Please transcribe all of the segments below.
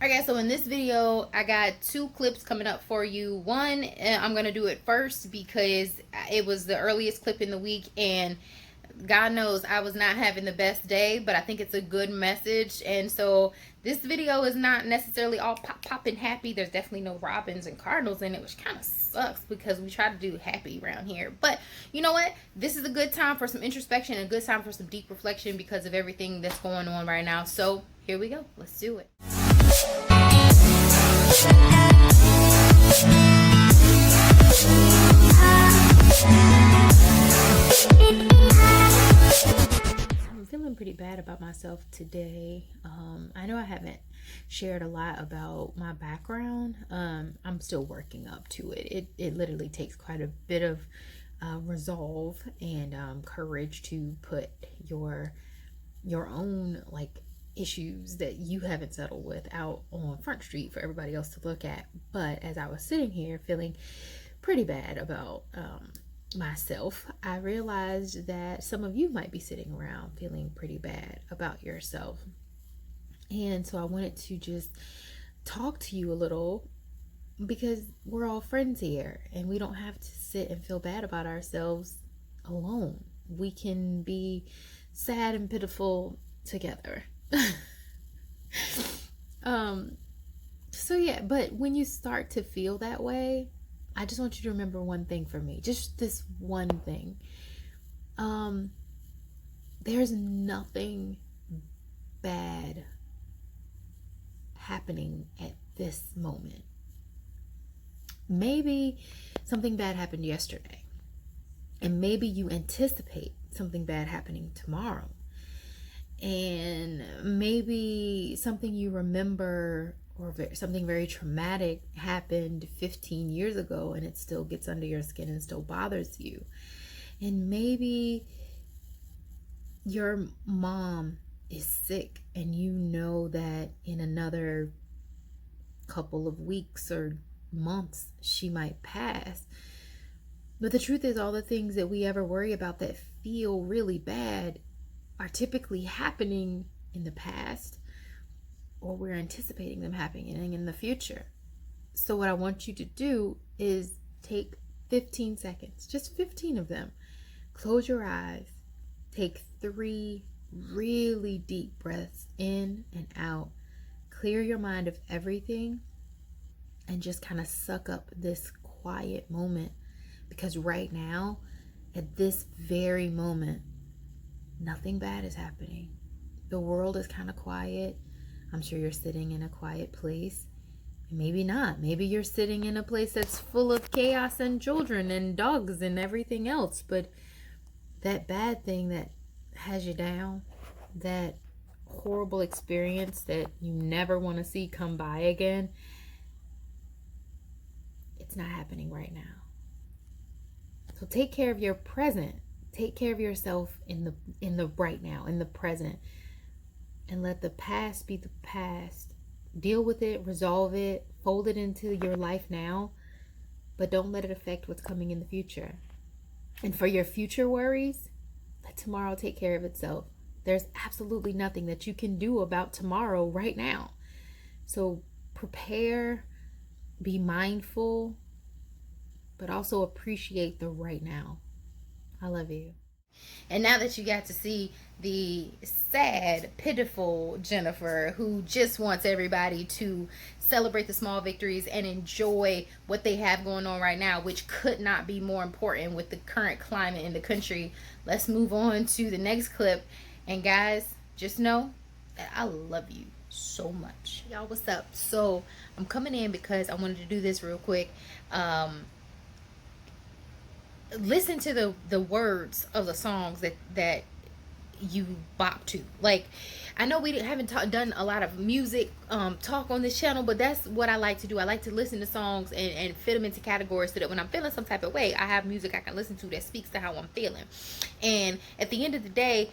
Okay, so in this video, I got two clips coming up for you. One, I'm going to do it first because it was the earliest clip in the week, and God knows I was not having the best day, but I think it's a good message. And so this video is not necessarily all pop and happy. There's definitely no robins and cardinals in it, which kind of sucks because we try to do happy around here. But you know what? This is a good time for some introspection and a good time for some deep reflection because of everything that's going on right now. So here we go. Let's do it. I'm feeling pretty bad about myself today. I know I haven't shared a lot about my background. I'm still working up to it. It literally takes quite a bit of resolve and courage to put your own issues that you haven't settled with out on Front Street for everybody else to look at. But as I was sitting here feeling pretty bad about myself, I realized that some of you might be sitting around feeling pretty bad about yourself. And so I wanted to just talk to you a little because we're all friends here and we don't have to sit and feel bad about ourselves alone. We can be sad and pitiful together. So yeah, but when you start to feel that way, I just want you to remember one thing for me. Just this one thing. There's nothing bad happening at this moment. Maybe something bad happened yesterday, and maybe you anticipate something bad happening tomorrow. And maybe something you remember or something very traumatic happened 15 years ago and it still gets under your skin and still bothers you. And maybe your mom is sick and you know that in another couple of weeks or months she might pass. But the truth is, all the things that we ever worry about that feel really bad are typically happening in the past, or we're anticipating them happening in the future. So what I want you to do is take 15 seconds, just 15 of them. Close your eyes. Take 3 really deep breaths in and out. Clear your mind of everything and just kind of suck up this quiet moment, because right now, at this very moment, nothing bad is happening. The world is kind of quiet. I'm sure you're sitting in a quiet place. Maybe not. Maybe you're sitting in a place that's full of chaos and children and dogs and everything else. But that bad thing that has you down, that horrible experience that you never want to see come by again, it's not happening right now. So take care of your present. Take care of yourself in the right now, in the present, and let the past be the past. Deal with it, resolve it, fold it into your life now, but don't let it affect what's coming in the future. And for your future worries, let tomorrow take care of itself. There's absolutely nothing that you can do about tomorrow right now. So prepare, be mindful, but also appreciate the right now. I love you. And now that you got to see the sad, pitiful Jennifer, who just wants everybody to celebrate the small victories and enjoy what they have going on right now, which could not be more important with the current climate in the country, let's move on to the next clip. And guys, just know that I love you so much. Y'all, what's up? So I'm coming in because I wanted to do this real quick. Listen to the words of the songs that you bop to. Like, I know we haven't done a lot of music talk on this channel, but that's what I like to do. I like to listen to songs and fit them into categories so that when I'm feeling some type of way, I have music I can listen to that speaks to how I'm feeling. And at the end of the day,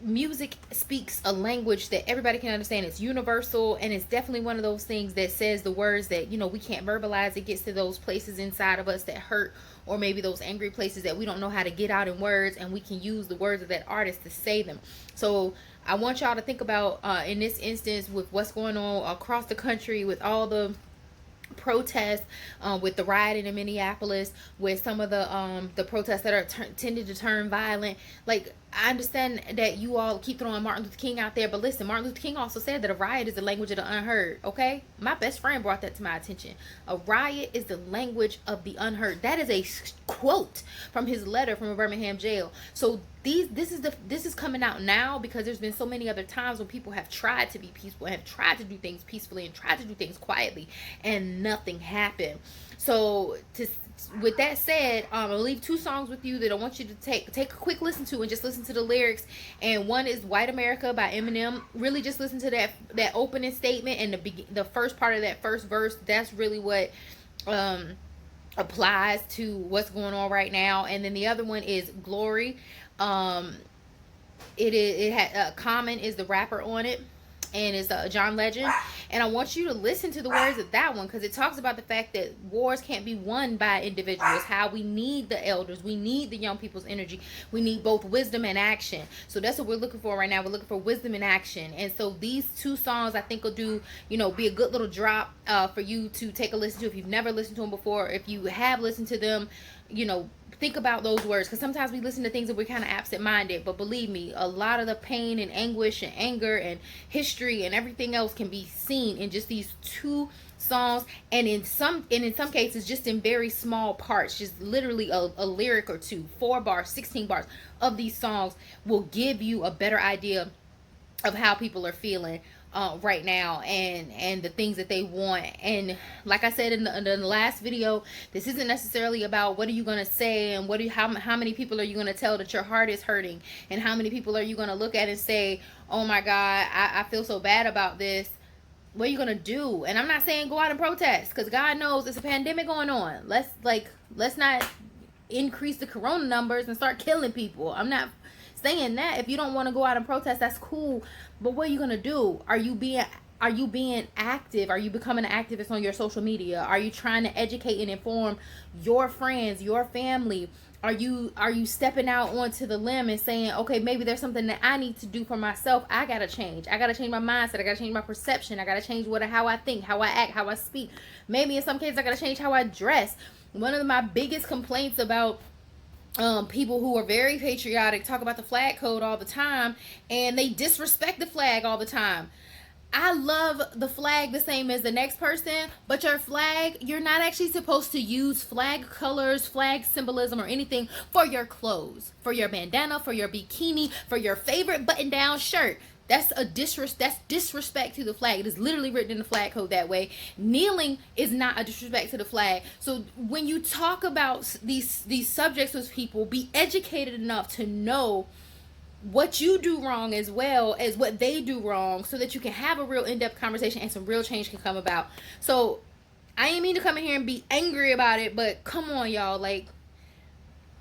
music speaks a language that everybody can understand. It's universal, and it's definitely one of those things that says the words that, you know, we can't verbalize. It gets to those places inside of us that hurt, or maybe those angry places that we don't know how to get out in words, and we can use the words of that artist to say them. So I want y'all to think about, in this instance, with what's going on across the country, with all the protests, with the rioting in Minneapolis, with some of the protests that are tended to turn violent. Like, I understand that you all keep throwing Martin Luther King out there, but listen, Martin Luther King also said that a riot is the language of the unheard. Okay, my best friend brought that to my attention. A riot is the language of the unheard. That is a quote from his letter from a Birmingham jail. So this is coming out now because there's been so many other times when people have tried to be peaceful and have tried to do things peacefully and tried to do things quietly, and nothing happened. So with that said, I'll leave two songs with you that I want you to take a quick listen to and just listen to the lyrics. And one is "White America" by Eminem. Really just listen to that opening statement and the first part of that first verse. That's really what applies to what's going on right now. And then the other one is "Glory." It had Common is the rapper on it, and it's John Legend. And I want you to listen to the words of that one, because it talks about the fact that wars can't be won by individuals, how we need the elders, we need the young people's energy, we need both wisdom and action. So that's what we're looking for right now. We're looking for wisdom and action. And so these two songs I think will do, be a good little drop for you to take a listen to if you've never listened to them before. If you have listened to them, think about those words, because sometimes we listen to things and we're kind of absent-minded. But believe me, a lot of the pain and anguish and anger and history and everything else can be seen in just these two songs, and in some cases just in very small parts, just literally a lyric or two, 4 bars, 16 bars of these songs will give you a better idea of how people are feeling right now, and the things that they want. And like I said in the last video, this isn't necessarily about what are you gonna say and how many people are you gonna tell that your heart is hurting, and how many people are you gonna look at and say, oh my God, I feel so bad about this. What are you gonna do? And I'm not saying go out and protest, because God knows it's a pandemic going on. Let's not increase the corona numbers and start killing people. I'm not saying that. If you don't want to go out and protest, that's cool, but what are you gonna do? Are you being active? Are you becoming an activist on your social media? Are you trying to educate and inform your friends, your family? Are you stepping out onto the limb and saying, okay, maybe there's something that I need to do for myself. I gotta change my mindset, I gotta change my perception, I gotta change how I think, how I act, how I speak. Maybe in some cases I gotta change how I dress. One of my biggest complaints about people who are very patriotic talk about the flag code all the time, and they disrespect the flag all the time. I love the flag the same as the next person, but your flag, you're not actually supposed to use flag colors, flag symbolism, or anything for your clothes, for your bandana, for your bikini, for your favorite button-down shirt. That's disrespect to the flag. It is literally written in the flag code that way. Kneeling is not a disrespect to the flag. So when you talk about these subjects with people, be educated enough to know what you do wrong as well as what they do wrong, so that you can have a real in-depth conversation and some real change can come about. So I ain't mean to come in here and be angry about it, but come on, y'all. Like,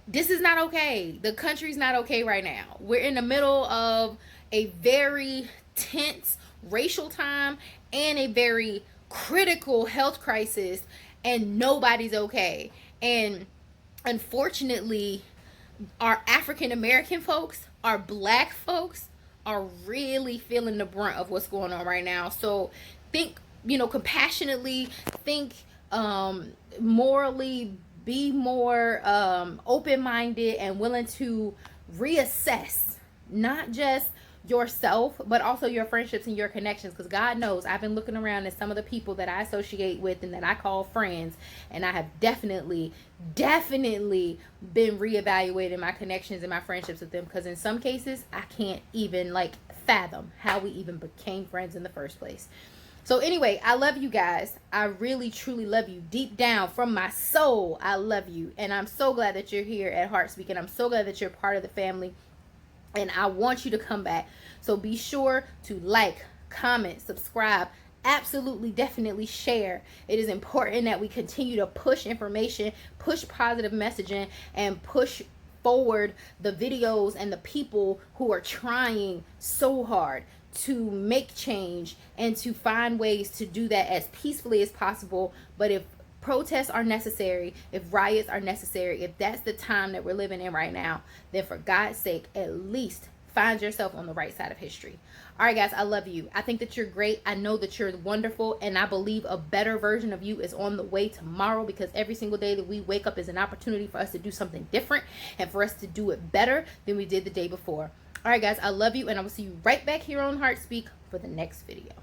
this is not okay. The country's not okay right now. We're in the middle of a very tense racial time and a very critical health crisis, and nobody's okay. And unfortunately, our African American folks, our Black folks, are really feeling the brunt of what's going on right now. So think, compassionately, think morally, be more open-minded and willing to reassess not just yourself, but also your friendships and your connections. Because God knows, I've been looking around at some of the people that I associate with and that I call friends, and I have definitely been reevaluating my connections and my friendships with them, because in some cases I can't even fathom how we even became friends in the first place. So anyway, I love you guys. I really truly love you. Deep down from my soul, I love you, and I'm so glad that you're here at Heart Speak, and I'm so glad that you're part of the family, and I want you to come back. So be sure to like, comment, subscribe, absolutely, definitely share. It is important that we continue to push information, push positive messaging, and push forward the videos and the people who are trying so hard to make change and to find ways to do that as peacefully as possible. But if protests are necessary, if riots are necessary, if that's the time that we're living in right now, then for God's sake, at least find yourself on the right side of history. All right, guys, I love you. I think that you're great. I know that you're wonderful, and I believe a better version of you is on the way tomorrow, because every single day that we wake up is an opportunity for us to do something different and for us to do it better than we did the day before. All right, guys, I love you, and I will see you right back here on Heart Speak for the next video.